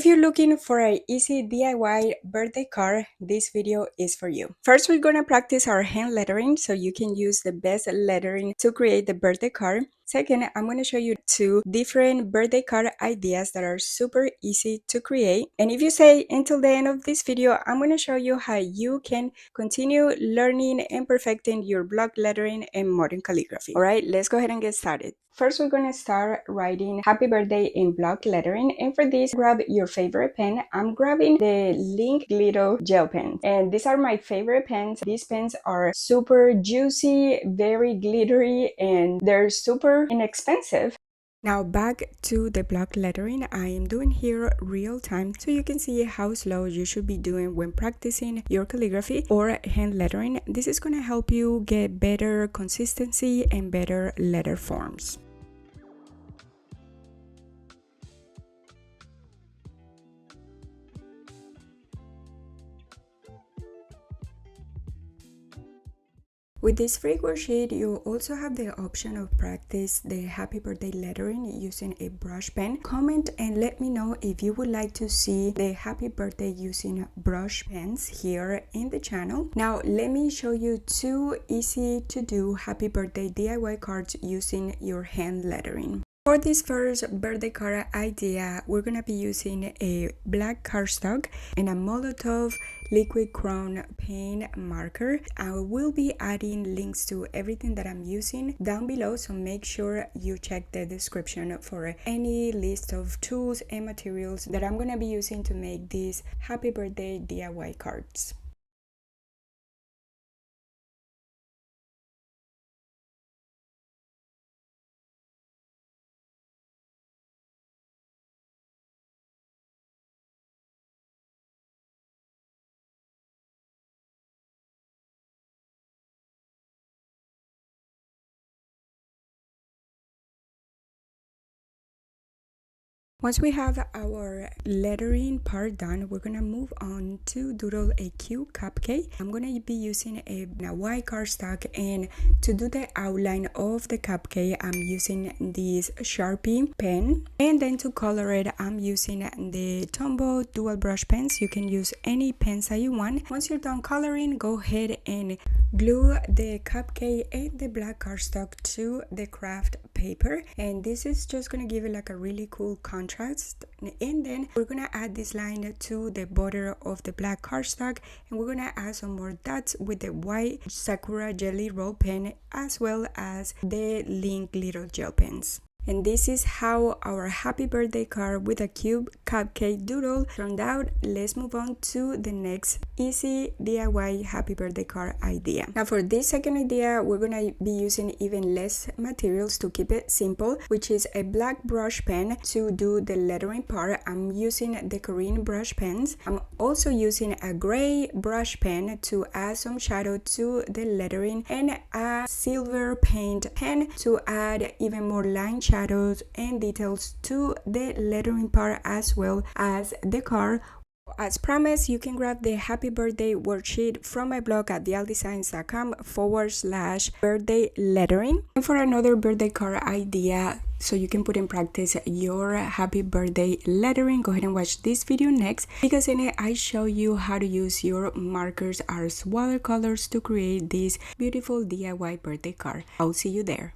If you're looking for an easy DIY birthday card, this video is for you. First, we're gonna practice our hand lettering so you can use the best lettering to create the birthday card. Second, I'm going to show you 2 different birthday card ideas that are super easy to create. And if you stay until the end of this video, I'm going to show you how you can continue learning and perfecting your block lettering and modern calligraphy. All right, let's go ahead and get started. First, we're going to start writing happy birthday in block lettering. And for this, grab your favorite pen. I'm grabbing the Link Glitter gel pen. And these are my favorite pens. These pens are super juicy, very glittery, and they're super inexpensive. Now back to the block lettering. I am doing here real time so you can see how slow you should be doing when practicing your calligraphy or hand lettering. This is going to help you get better consistency and better letter forms. With this free worksheet, you also have the option of practice the happy birthday lettering using a brush pen. Comment and let me know if you would like to see the happy birthday using brush pens here in the channel. Now let me show you 2 easy to do happy birthday DIY cards using your hand lettering. For this first birthday card idea, we're going to be using a black cardstock and a Molotov liquid crayon paint marker. I will be adding links to everything that I'm using down below, so make sure you check the description for any list of tools and materials that I'm going to be using to make these happy birthday DIY cards. Once we have our lettering part done, we're gonna move on to doodle a cute cupcake. I'm gonna be using a white cardstock, and to do the outline of the cupcake, I'm using this Sharpie pen. And then to color it, I'm using the Tombow dual brush pens. You can use any pens that you want. Once you're done coloring, go ahead and glue the cupcake and the black cardstock to the craft paper. And this is just gonna give it like a really cool contrast. And then we're gonna add this line to the border of the black cardstock, and we're gonna add some more dots with the white Sakura Jelly Roll pen as well as the Link Glitter gel pens. And this is how our happy birthday card with a cute cupcake doodle turned out. Let's move on to the next easy DIY happy birthday card idea. Now for this second idea, we're gonna be using even less materials to keep it simple, which is a black brush pen to do the lettering part. I'm using the Korean brush pens. I'm also using a gray brush pen to add some shadow to the lettering, and a silver paint pen to add even more line shadows and details to the lettering part as well as the card. As promised, you can grab the happy birthday worksheet from my blog at vialdesigns.com/birthday lettering. And for another birthday card idea, so you can put in practice your happy birthday lettering, go ahead and watch this video next, because in it I show you how to use your markers as watercolors to create this beautiful DIY birthday card. I'll see you there.